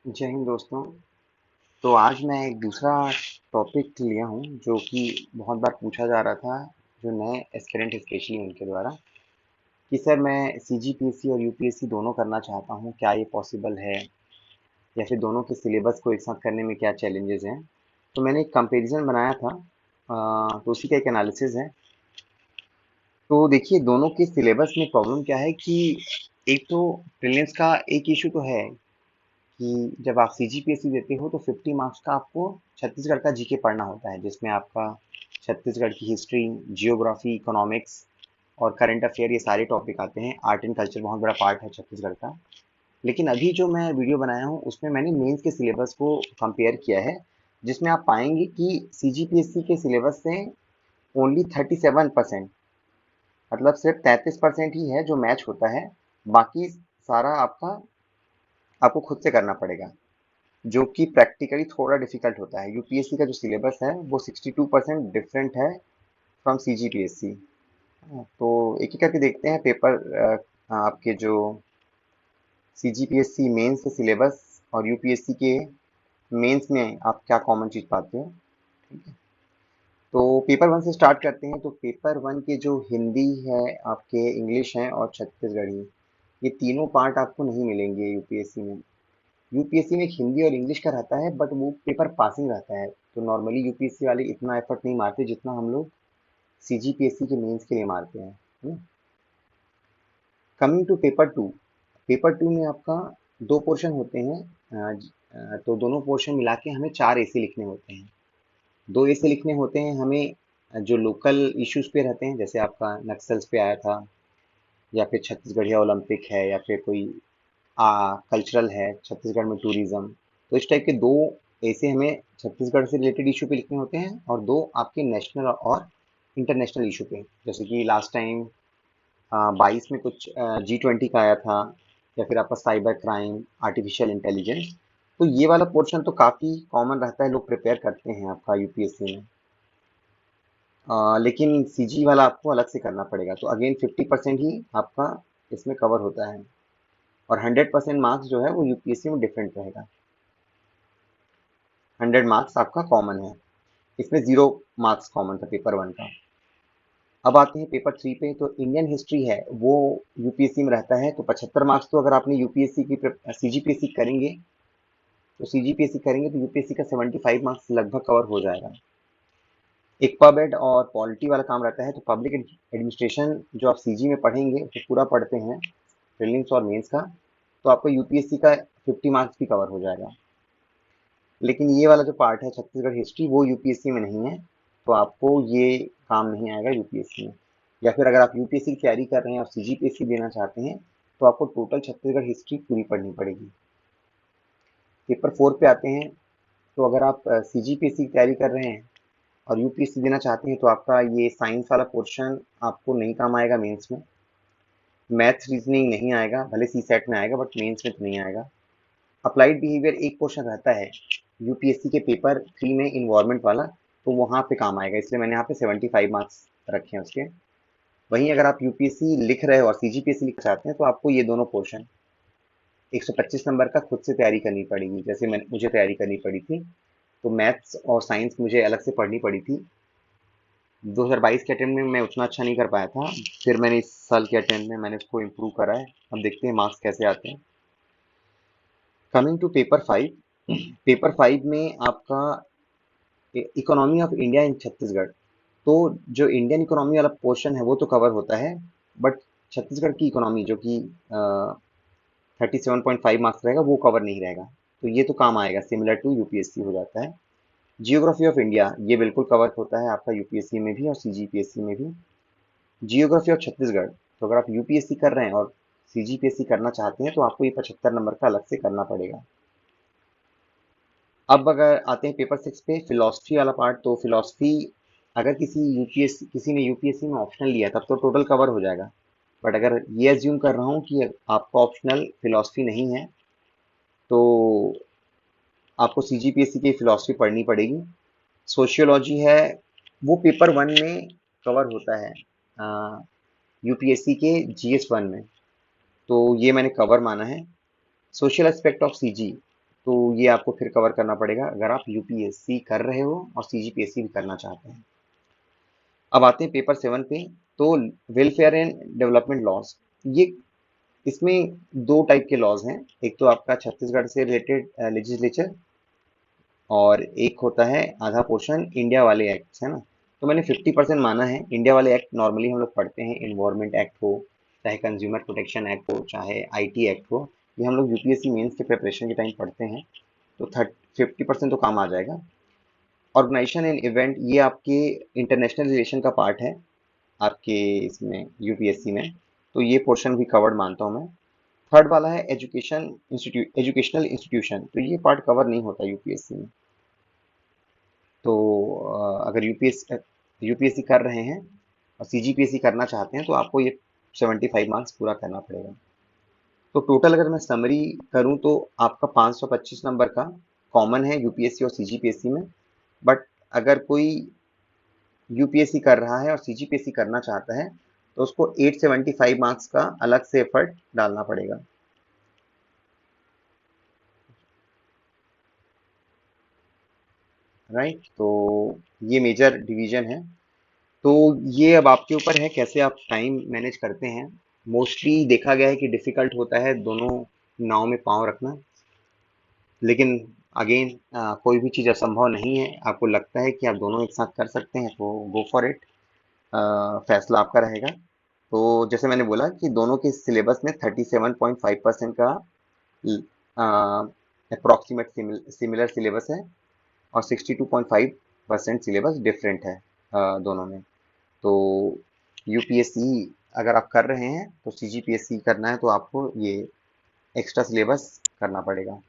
जय हिंद दोस्तों। तो आज मैं एक दूसरा टॉपिक लिया हूँ जो कि बहुत बार पूछा जा रहा था, जो नए एस्पिरेंट स्पेशली उनके द्वारा, कि सर मैं सीजीपीएससी और यूपीएससी दोनों करना चाहता हूँ, क्या ये पॉसिबल है या फिर दोनों के सिलेबस को एक साथ करने में क्या चैलेंजेस हैं। तो मैंने एक कंपैरिजन बनाया था, तो उसी का एक एनालिसिस है। तो देखिए, दोनों के सिलेबस में प्रॉब्लम क्या है कि एक तो प्रीलिम्स का एक इशू तो है कि जब आप सीजीपीएससी देते हो तो 50 मार्क्स का आपको छत्तीसगढ़ का जीके पढ़ना होता है, जिसमें आपका छत्तीसगढ़ की हिस्ट्री, जियोग्राफी, इकोनॉमिक्स और करंट अफेयर, ये सारे टॉपिक आते हैं। आर्ट एंड कल्चर बहुत बड़ा पार्ट है छत्तीसगढ़ का। लेकिन अभी जो मैं वीडियो बनाया हूँ उसमें मैंने मेंस के सिलेबस को कंपेयर किया है, जिसमें आप पाएंगे कि सीजीपीएससी के सिलेबस से ओनली 37%, मतलब सिर्फ 33% ही है जो मैच होता है। बाकी सारा आपको खुद से करना पड़ेगा, जो कि प्रैक्टिकली थोड़ा डिफिकल्ट होता है। यूपीएससी का जो सिलेबस है वो 62% डिफरेंट है फ्रॉम सीजीपीएससी। तो एक एक करके देखते हैं पेपर, आपके जो सीजीपीएससी मेंस के सिलेबस और यूपीएससी के मेंस में आप क्या कॉमन चीज पाते हो। ठीक है, तो पेपर वन से स्टार्ट करते हैं। तो पेपर वन के जो हिंदी है, आपके इंग्लिश है और छत्तीसगढ़ी, ये तीनों पार्ट आपको नहीं मिलेंगे यूपीएससी में। यूपीएससी में एक हिंदी और इंग्लिश का रहता है, बट वो पेपर पासिंग रहता है। तो नॉर्मली यूपीएससी वाले इतना एफर्ट नहीं मारते जितना हम लोग सीजीपीएससी के मेंस के लिए मारते हैं। Coming to paper two, paper two में आपका दो पोर्शन होते हैं। तो दोनों पोर्शन मिला के हमें 4 ऐसे लिखने होते हैं। 2 ऐसे लिखने होते हैं हमें जो लोकल इश्यूज पे रहते हैं, जैसे आपका नक्सल्स पे आया था, या फिर छत्तीसगढ़िया ओलंपिक है, या फिर कोई कल्चरल है छत्तीसगढ़ में, टूरिज्म। तो इस टाइप के दो ऐसे हमें छत्तीसगढ़ से रिलेटेड इशू पे लिखने होते हैं, और दो आपके नेशनल और इंटरनेशनल इशू पे। जैसे कि लास्ट टाइम 22 में कुछ G20 का आया था, या फिर आपका साइबर क्राइम, आर्टिफिशियल इंटेलिजेंस। तो ये वाला पोर्शन तो काफ़ी कॉमन रहता है, लोग प्रिपेयर करते हैं आपका यूपीएससी में। लेकिन सीजी वाला आपको अलग से करना पड़ेगा। तो अगेन 50% ही आपका इसमें कवर होता है, और 100% मार्क्स जो है वो यूपीएससी में डिफरेंट रहेगा। 100 मार्क्स आपका कॉमन है, इसमें 0 मार्क्स कॉमन था पेपर वन का। अब आते हैं पेपर थ्री पे। तो इंडियन हिस्ट्री है वो यूपीएससी में रहता है, तो 75 मार्क्स तो अगर आपने यूपीएससी की सीजीपीएससी करेंगे, तो सीजीपीएससी करेंगे तो यूपीएससी का 75 मार्क्स लगभग कवर हो जाएगा। एक पब एड और पॉलिटी वाला काम रहता है। तो पब्लिक एडमिनिस्ट्रेशन जो आप सीजी में पढ़ेंगे वो पूरा पढ़ते हैं, प्रीलिम्स और मेंस का, तो आपको यूपीएससी का 50 मार्क्स भी कवर हो जाएगा। लेकिन ये वाला जो पार्ट है छत्तीसगढ़ हिस्ट्री, वो यूपीएससी में नहीं है, तो आपको ये काम नहीं आएगा यूपीएससी में। या फिर अगर आप यूपीएससी की तैयारी कर रहे हैं और सीजीपीएससी देना चाहते हैं, तो आपको टोटल छत्तीसगढ़ हिस्ट्री पूरी पढ़नी पड़ेगी। पेपर फोर पे आते हैं। तो अगर आप सीजीपीएससी की तैयारी कर रहे हैं और यूपीएससी देना चाहते हैं, तो आपका ये साइंस वाला पोर्शन आपको नहीं काम आएगा मेंस में। मैथ्स रीजनिंग नहीं आएगा, भले सी सेट में आएगा बट मेंस में तो नहीं आएगा। अप्लाइड बिहेवियर एक पोर्शन रहता है यूपीएससी के पेपर थ्री में, इन्वायरमेंट वाला, तो वहाँ पे काम आएगा, इसलिए मैंने यहाँ पे 75 मार्क्स रखे हैं उसके। वहीं अगर आप यूपीएससी लिख रहे हो और सीजीपीएससी लिखना चाहते हैं, तो आपको ये दोनों पोर्शन 125 नंबर का खुद से तैयारी करनी पड़ेगी, जैसे मुझे तैयारी करनी पड़ी थी। तो मैथ्स और साइंस मुझे अलग से पढ़नी पड़ी थी। 2022 के अटेम्प्ट में मैं उतना अच्छा नहीं कर पाया था, फिर मैंने इस साल के अटेम्प्ट में मैंने उसको इम्प्रूव करा है। अब देखते हैं मार्क्स कैसे आते हैं। Coming to paper five, paper five में आपका economy of India in Chhattisgarh. तो जो इंडियन इकोनॉमी वाला पोर्शन है वो तो कवर होता है, बट छत्तीसगढ़ की इकोनॉमी जो कि 37.5 मार्क्स रहेगा, वो कवर नहीं रहेगा। तो ये तो काम आएगा, सिमिलर टू यूपीएससी हो जाता है। जियोग्राफी ऑफ इंडिया ये बिल्कुल कवर होता है आपका यूपीएससी में भी और सीजीपीएससी में भी। जियोग्राफी ऑफ छत्तीसगढ़, तो अगर आप यूपीएससी कर रहे हैं और सीजीपीएससी करना चाहते हैं, तो आपको ये 75 नंबर का अलग से करना पड़ेगा। अब अगर आते हैं पेपर सिक्स पे, फिलोसफी वाला पार्ट। तो फिलोसफी अगर किसी ने यूपीएससी में ऑप्शनल लिया तब तो टोटल कवर हो जाएगा। बट अगर ये अज्यूम कर रहा हूँ कि आपका ऑप्शनल फिलोसफी नहीं है, तो आपको सीजीपीएससी की फिलोसफी पढ़नी पड़ेगी। सोशियोलॉजी है वो पेपर वन में कवर होता है, यूपीएससी के जीएस वन में, तो ये मैंने कवर माना है। सोशल एस्पेक्ट ऑफ सीजी, तो ये आपको फिर कवर करना पड़ेगा अगर आप यूपीएससी कर रहे हो और सीजीपीएससी भी करना चाहते हैं। अब आते हैं पेपर 7 पे। तो वेलफेयर एंड डेवलपमेंट लॉज, ये इसमें दो टाइप के लॉज हैं। एक तो आपका छत्तीसगढ़ से रिलेटेड लेजिस्लेचर, और एक होता है आधा पोर्शन इंडिया वाले एक्ट, है ना। तो मैंने 50% माना है। इंडिया वाले एक्ट नॉर्मली हम लोग पढ़ते हैं, इन्वायरमेंट एक्ट हो, चाहे कंज्यूमर प्रोटेक्शन एक्ट हो, चाहे आईटी एक्ट हो, ये हम लोग यूपीएससी मेंस के प्रिपरेशन के टाइम पढ़ते हैं। तो 50% तो काम आ जाएगा। ऑर्गेनाइजेशन एंड इवेंट, ये आपके इंटरनेशनल रिलेशन का पार्ट है आपके इसमें यूपीएससी में, तो ये पोर्शन भी कवर्ड मानता हूँ मैं। थर्ड वाला है एजुकेशनल इंस्टीट्यूशन, तो ये पार्ट कवर नहीं होता यूपीएससी में। तो अगर यूपीएससी कर रहे हैं और सीजीपीएससी करना चाहते हैं तो आपको ये 75 मार्क्स पूरा करना पड़ेगा। तो टोटल अगर मैं समरी करूं तो आपका 525 नंबर का कॉमन है यूपीएससी और सीजीपीएससी में। बट अगर कोई यूपीएससी कर रहा है और सीजीपीएससी करना चाहता है तो उसको 875 मार्क्स का अलग से एफर्ट डालना पड़ेगा। राइट, तो ये मेजर डिवीजन है। तो ये अब आपके ऊपर है कैसे आप टाइम मैनेज करते हैं। मोस्टली देखा गया है कि डिफिकल्ट होता है दोनों नाव में पाँव रखना, लेकिन अगेन कोई भी चीज़ असंभव नहीं है। आपको लगता है कि आप दोनों एक साथ कर सकते हैं तो गो फॉर इट, फैसला आपका रहेगा। तो जैसे मैंने बोला कि दोनों के सिलेबस में 37.5% का अप्रॉक्सीमेट सिमिलर सिलेबस है, और 62.5% सिलेबस डिफरेंट है दोनों में। तो यूपीएससी अगर आप कर रहे हैं तो सीजीपीएससी करना है तो आपको ये एक्स्ट्रा सिलेबस करना पड़ेगा।